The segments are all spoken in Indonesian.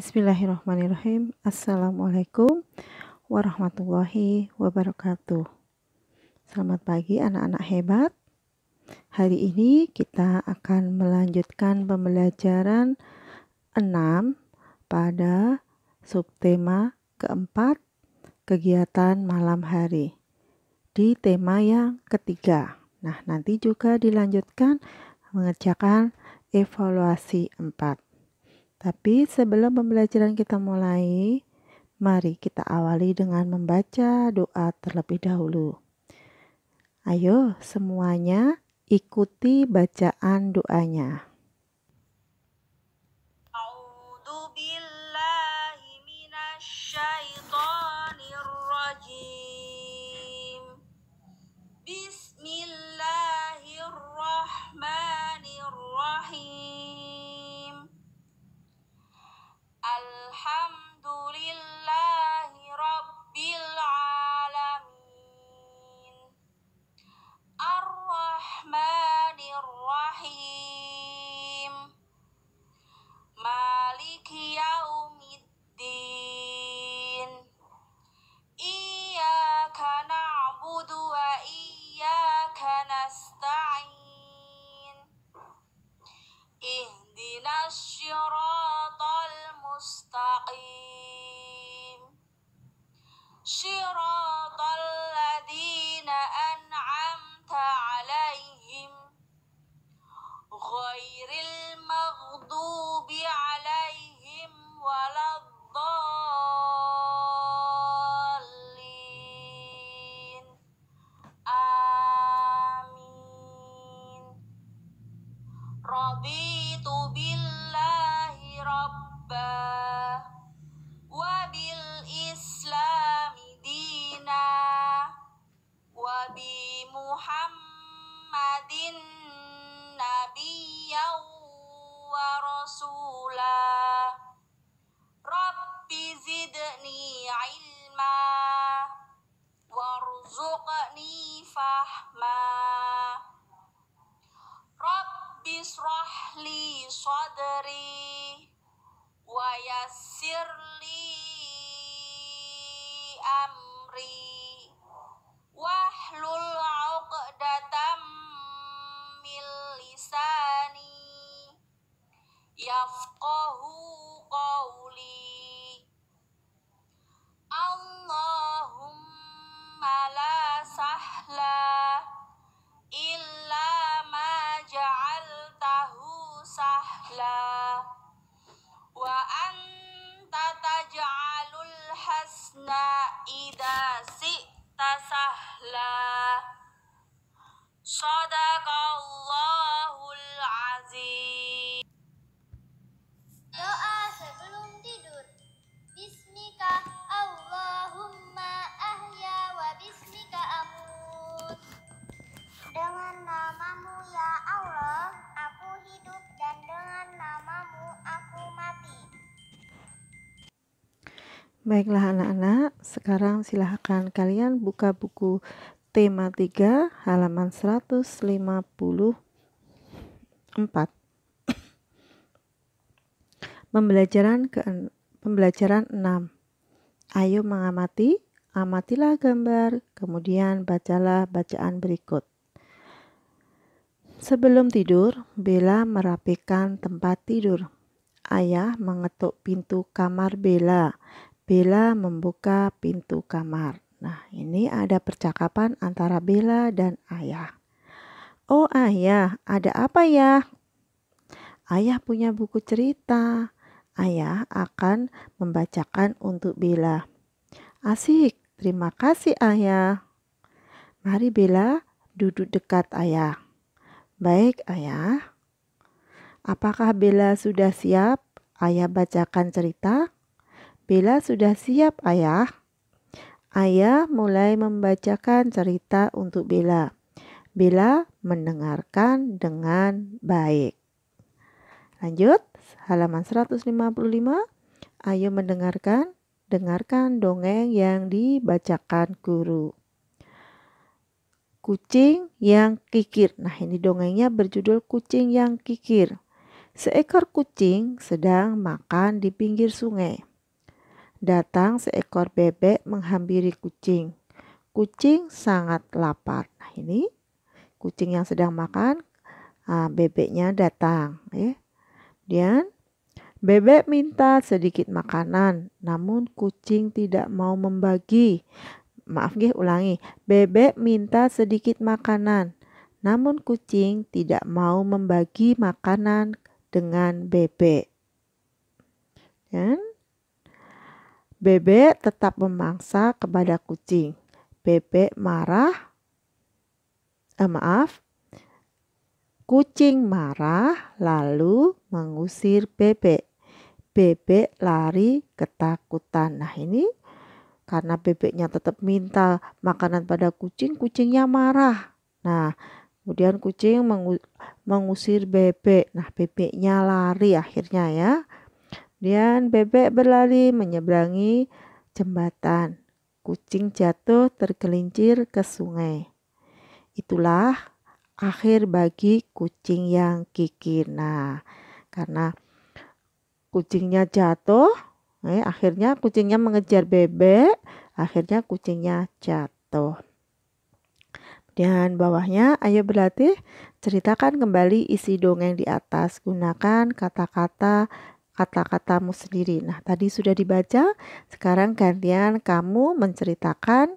Bismillahirrahmanirrahim. Assalamualaikum warahmatullahi wabarakatuh. Selamat pagi anak-anak hebat. Hari ini kita akan melanjutkan pembelajaran 6 pada subtema keempat, kegiatan malam hari, di tema yang ketiga. Nah, nanti juga dilanjutkan mengerjakan evaluasi 4. Tapi sebelum pembelajaran kita mulai, mari kita awali dengan membaca doa terlebih dahulu. Ayo semuanya ikuti bacaan doanya. A'udzu billahi minasyaitonir rajim. Bismillahirrahmanirrahim. Alhamdulillahi rabbil alamin. Ar-Rahmanir Rahim. Maliki yaumiddin. Iyyaka na'budu wa iyyaka nasta'in. Ihdinas syiratal mustaqim. Syiratal ladzina an'amta 'alaihim ghairil maghdubi 'alaihim waladdallin. Amin. Raditu billahi rabba wa bil islami dina wa bi Muhammadin nabiyyan wa rasula. Rabbi zidni ilma warzuqni fahma. Rabbi shrah li sadri wa yassir li amri wahlul 'uqdatam min lisani yafqahu qawli. Allahumma la sahla illa ma ja'altahu sahla wa anta taj'alul hasna idza syi'ta sahla. Shadaqallahul azim. Doa sebelum tidur. Bismika Allahumma ahya wa bismika amut. Dengan namamu ya Allah, aku hidup, dan dengan namamu aku mati. Baiklah anak-anak, sekarang silahkan kalian buka buku tema 3 halaman 154. Pembelajaran 6. Ayo mengamati, amatilah gambar, kemudian bacalah bacaan berikut. Sebelum tidur, Bella merapikan tempat tidur. Ayah mengetuk pintu kamar Bella. Bella membuka pintu kamar. Nah, ini ada percakapan antara Bella dan ayah. Oh ayah, ada apa ya? Ayah punya buku cerita. Ayah akan membacakan untuk Bella. Asik, terima kasih ayah. Mari Bella duduk dekat ayah. Baik ayah. Apakah Bella sudah siap? Ayah bacakan cerita. Bella sudah siap ayah. Ayah mulai membacakan cerita untuk Bella. Bella mendengarkan dengan baik. Lanjut, halaman 155. Ayo mendengarkan. Dengarkan dongeng yang dibacakan guru. Kucing yang kikir. Nah, ini dongengnya berjudul Kucing yang Kikir. Seekor kucing sedang makan di pinggir sungai. Datang seekor bebek menghampiri kucing. Kucing sangat lapar. Nah, ini kucing yang sedang makan, bebeknya datang. Dan bebek minta sedikit makanan, namun kucing tidak mau membagi. Ulangi. Bebek minta sedikit makanan, namun kucing tidak mau membagi makanan dengan bebek. Dan bebek tetap memangsa kepada kucing. Bebek marah. Kucing marah lalu mengusir bebek. Bebek lari ketakutan. Nah, ini karena bebeknya tetap minta makanan pada kucing, kucingnya marah. Nah, kemudian kucing mengusir bebek. Nah, bebeknya lari akhirnya ya. Dan bebek berlari menyeberangi jembatan. Kucing jatuh tergelincir ke sungai. Itulah akhir bagi kucing yang kikir. Nah, karena kucingnya jatuh, akhirnya kucingnya mengejar bebek, akhirnya kucingnya jatuh. Dan bawahnya, ayo berlatih ceritakan kembali isi dongeng di atas. Gunakan kata-katamu sendiri. Nah, tadi sudah dibaca, sekarang gantian kamu menceritakan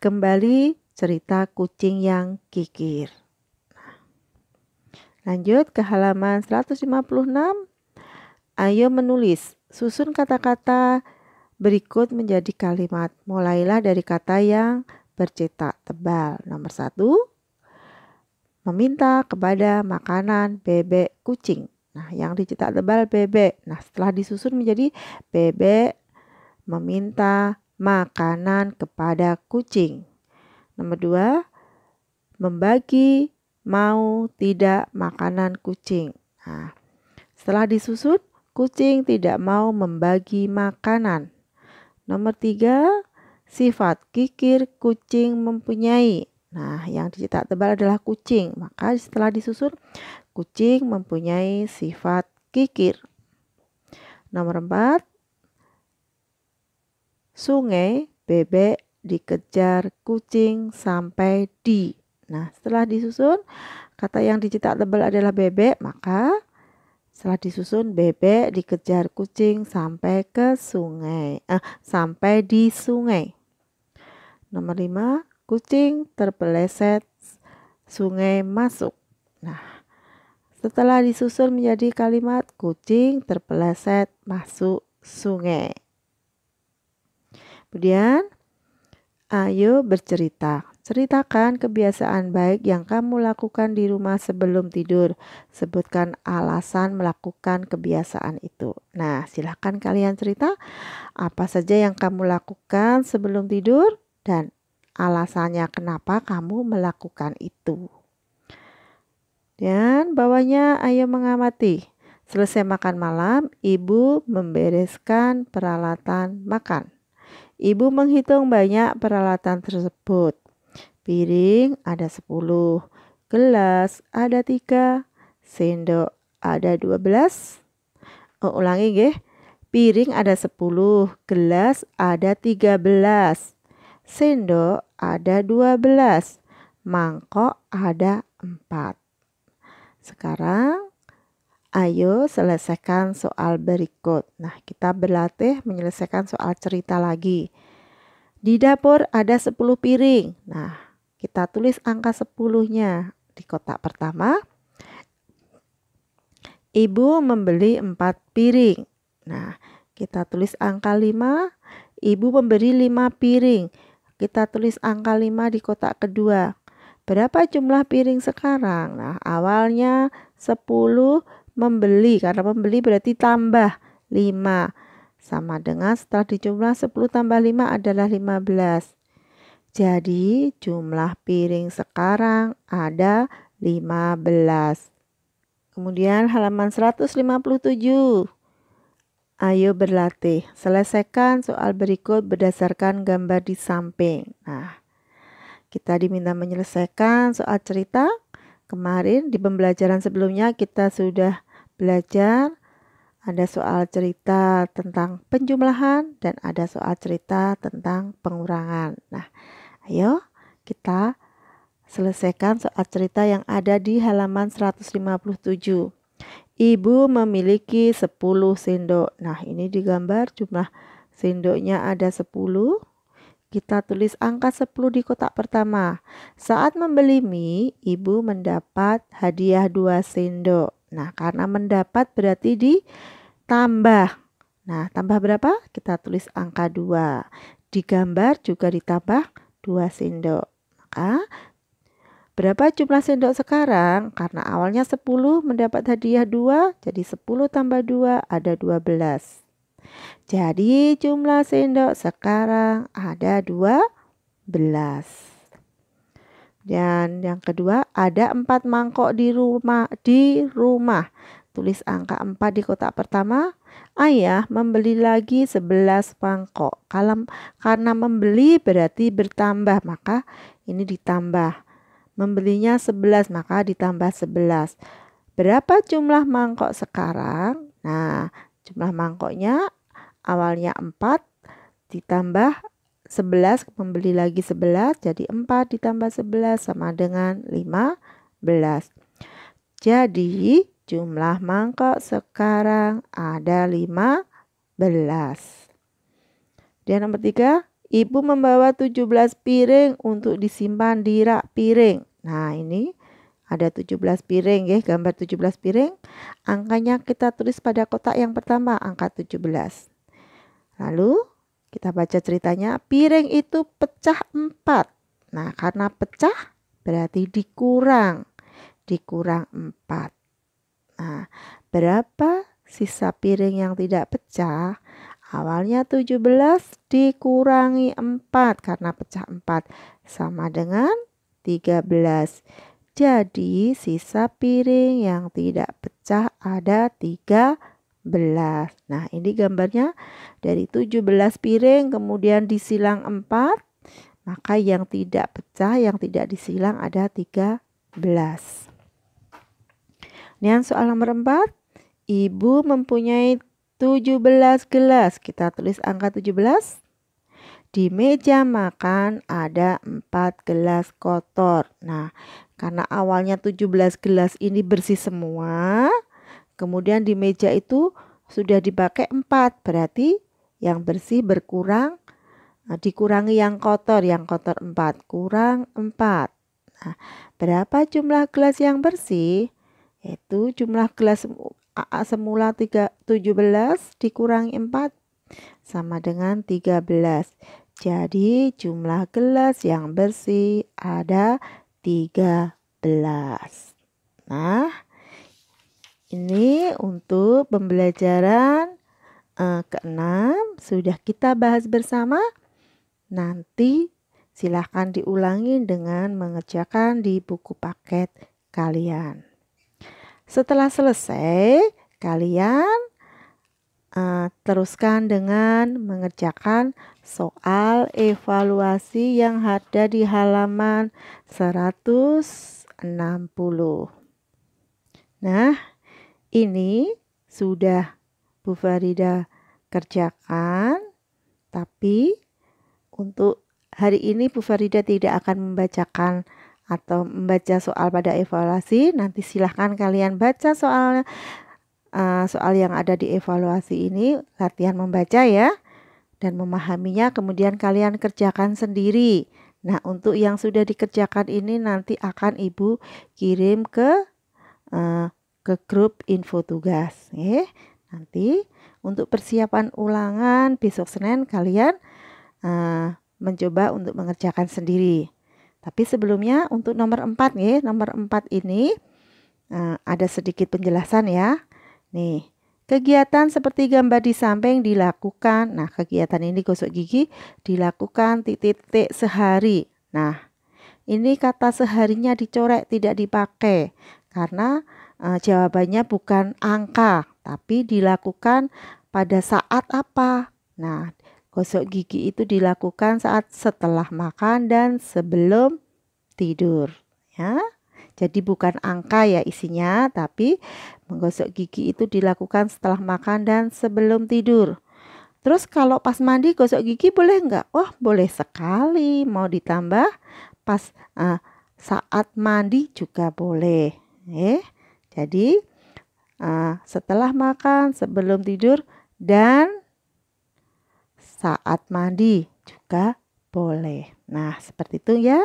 kembali cerita kucing yang kikir. Lanjut ke halaman 156. Ayo menulis. Susun kata-kata berikut menjadi kalimat. Mulailah dari kata yang bercetak tebal. Nomor 1. Meminta kepada makanan bebek kucing. Nah, yang dicetak tebal bebek. Nah, setelah disusun menjadi bebek meminta makanan kepada kucing. Nomor 2. Membagi mau tidak makanan kucing. Nah, setelah disusun, kucing tidak mau membagi makanan. Nomor 3. Sifat kikir kucing mempunyai. Nah, yang dicetak tebal adalah kucing. Maka setelah disusun, kucing mempunyai sifat kikir. Nomor 4. Sungai bebek dikejar kucing sampai di. Nah, setelah disusun, kata yang dicetak tebal adalah bebek, maka setelah disusun bebek dikejar kucing sampai ke sungai. Sampai di sungai. Nomor 5. Kucing terpeleset sungai masuk. Nah, setelah disusun menjadi kalimat kucing terpeleset masuk sungai. Kemudian, ayo bercerita. Ceritakan kebiasaan baik yang kamu lakukan di rumah sebelum tidur. Sebutkan alasan melakukan kebiasaan itu. Nah, silahkan kalian cerita apa saja yang kamu lakukan sebelum tidur dan alasannya kenapa kamu melakukan itu. Dan bawahnya ayo mengamati. Selesai makan malam, ibu membereskan peralatan makan. Ibu menghitung banyak peralatan tersebut. Piring ada 10, gelas ada 3, sendok ada 12. Ulangi nggih. Piring ada 10, gelas ada 13, sendok ada 12, mangkok ada 4. Sekarang ayo selesaikan soal berikut. Nah, kita berlatih menyelesaikan soal cerita lagi. Di dapur ada 10 piring. Nah, kita tulis angka 10-nya di kotak pertama. Ibu membeli 4 piring. Nah, kita tulis angka 5. Ibu memberi 5 piring. Kita tulis angka 5 di kotak kedua. Berapa jumlah piring sekarang? Nah, awalnya 10 membeli. Karena membeli berarti tambah 5. Sama dengan setelah dijumlah 10 tambah 5 adalah 15. Jadi jumlah piring sekarang ada 15. Kemudian halaman 157. Ayo berlatih. Selesaikan soal berikut berdasarkan gambar di samping. Nah, kita diminta menyelesaikan soal cerita. Kemarin di pembelajaran sebelumnya kita sudah belajar, ada soal cerita tentang penjumlahan dan ada soal cerita tentang pengurangan. Nah, ayo kita selesaikan soal cerita yang ada di halaman 157. Ibu memiliki 10 sendok. Nah, ini digambar jumlah sendoknya ada 10. Kita tulis angka 10 di kotak pertama. Saat membeli mie, ibu mendapat hadiah 2 sendok. Nah, karena mendapat berarti ditambah. Nah, tambah berapa? Kita tulis angka 2. Digambar juga ditambah 2 sendok. Maka berapa jumlah sendok sekarang? Karena awalnya 10 mendapat hadiah 2, jadi 10 tambah 2 ada 12. Jadi jumlah sendok sekarang ada 12. Dan yang kedua, ada 4 mangkok di rumah. Tulis angka 4 di kotak pertama. Ayah membeli lagi 11 mangkok. Karena membeli berarti bertambah, maka ini ditambah. Membelinya 11, maka ditambah 11. Berapa jumlah mangkok sekarang? Nah, jumlah mangkoknya awalnya 4 ditambah 11, membeli lagi 11, jadi 4 ditambah 11 sama dengan 15. Jadi jumlah mangkok sekarang ada 15. Dan nomor 3, ibu membawa 17 piring untuk disimpan di rak piring. Nah, ini ada 17 piring ya, gambar 17 piring. Angkanya kita tulis pada kotak yang pertama, angka 17. Lalu kita baca ceritanya, piring itu pecah 4. Nah, karena pecah berarti dikurang 4. Nah, berapa sisa piring yang tidak pecah? Awalnya 17 dikurangi 4 karena pecah 4 sama dengan 13. Jadi sisa piring yang tidak pecah ada 13. Nah, ini gambarnya dari 17 piring kemudian disilang 4. Maka yang tidak pecah, yang tidak disilang ada 13. Ini soal nomor 4. Ibu mempunyai 17 gelas. Kita tulis angka 17. Di meja makan ada 4 gelas kotor. Nah, karena awalnya 17 gelas ini bersih semua, kemudian di meja itu sudah dipakai 4, berarti yang bersih berkurang, dikurangi yang kotor 4, kurang 4. Nah, berapa jumlah gelas yang bersih? Yaitu jumlah gelas semula 17 dikurangi 4 sama dengan 13. Jadi jumlah gelas yang bersih ada 13. Nah, ini untuk pembelajaran ke-6 sudah kita bahas bersama. Nanti silahkan diulangi dengan mengerjakan di buku paket kalian. Setelah selesai, kalian teruskan dengan mengerjakan soal evaluasi yang ada di halaman 160. Nah, ini sudah Bu Farida kerjakan, tapi untuk hari ini Bu Farida tidak akan membacakan atau membaca soal pada evaluasi. Nanti silahkan kalian baca soal yang ada di evaluasi ini, latihan membaca ya, dan memahaminya, kemudian kalian kerjakan sendiri. Nah, untuk yang sudah dikerjakan ini nanti akan Ibu kirim ke grup info tugas. Nanti untuk persiapan ulangan besok Senin kalian mencoba untuk mengerjakan sendiri. Tapi sebelumnya untuk nomor 4 nomor 4 ini ada sedikit penjelasan ya. Nih, kegiatan seperti gambar di samping dilakukan. Nah, kegiatan ini gosok gigi dilakukan titik-titik sehari. Nah, ini kata seharinya dicoret, tidak dipakai. Karena jawabannya bukan angka, tapi dilakukan pada saat apa. Nah, gosok gigi itu dilakukan saat setelah makan dan sebelum tidur. Ya, Jadi bukan angka ya isinya, tapi menggosok gigi itu dilakukan setelah makan dan sebelum tidur. Terus kalau pas mandi gosok gigi boleh nggak? Wah, boleh sekali. Mau ditambah pas saat mandi juga boleh. Jadi setelah makan, sebelum tidur, dan saat mandi juga boleh. Nah, seperti itu ya.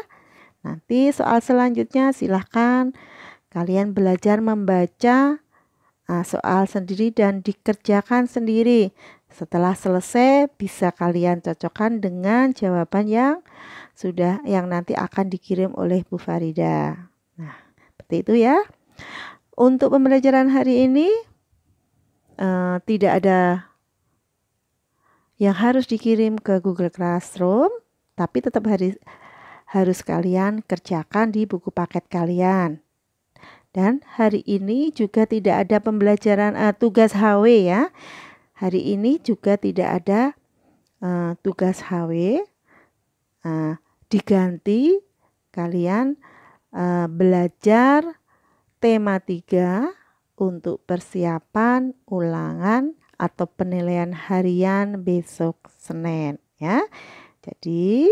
Nanti soal selanjutnya silahkan kalian belajar membaca soal sendiri dan dikerjakan sendiri. Setelah selesai bisa kalian cocokkan dengan jawaban yang nanti akan dikirim oleh Bu Farida. Nah, seperti itu ya. Untuk pembelajaran hari ini tidak ada yang harus dikirim ke Google Classroom, tapi tetap harus kalian kerjakan di buku paket kalian. Dan hari ini juga tidak ada pembelajaran tugas HW ya. Hari ini juga tidak ada tugas HW. Diganti kalian belajar tema 3 untuk persiapan ulangan atau penilaian harian besok Senin ya. Jadi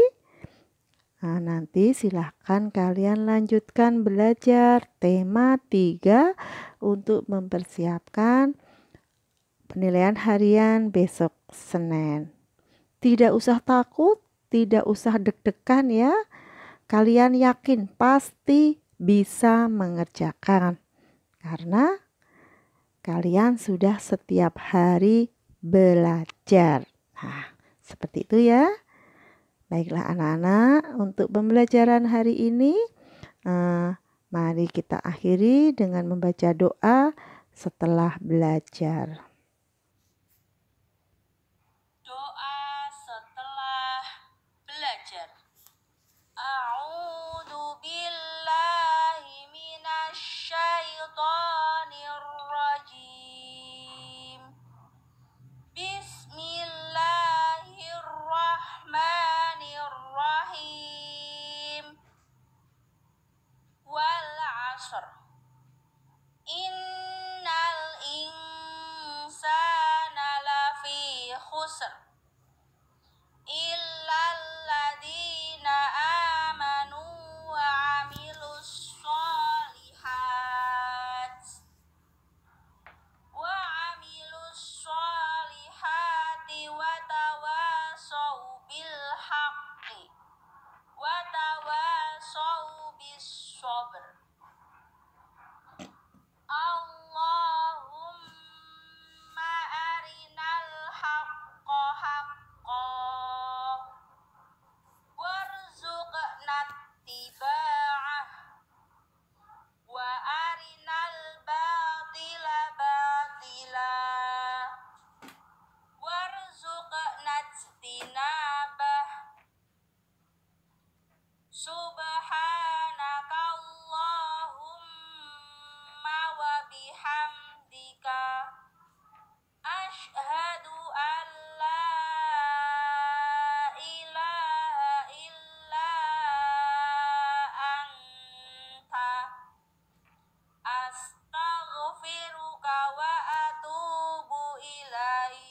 nanti silahkan kalian lanjutkan belajar tema 3 untuk mempersiapkan penilaian harian besok Senin. Tidak usah takut, tidak usah deg-degan ya. Kalian yakin pasti bisa mengerjakan. Karena kalian sudah setiap hari belajar. Nah, seperti itu ya. Baiklah anak-anak, untuk pembelajaran hari ini mari kita akhiri dengan membaca doa setelah belajar. Doa setelah belajar. A'udzu billahi minasyaitonir rajim. Bismillahirrahmanirrahim. Wal 'ashr. Innal insana lafi khusr. Illal ladzina amanu wa 'amilus sholihat. Wa tawasau bil haqqi wa tawasau bis sabr. Allahumma arinal haqqa haqqan warzuqna ittiba'ah wa arinal batila batila warzuqna ijtinabah. Subhanaka Allahumma wa bihamdika asyhadu an la ilaha illa anta astaghfiruka wa atubu ilaik.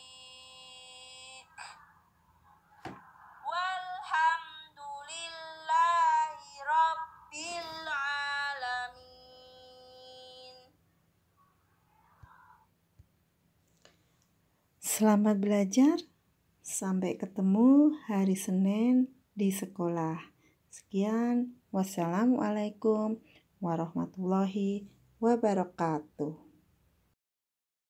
Walhamdulillahi rabbil alamin. Selamat belajar. Sampai ketemu hari Senin di sekolah. Sekian. Wassalamualaikum warahmatullahi wabarakatuh.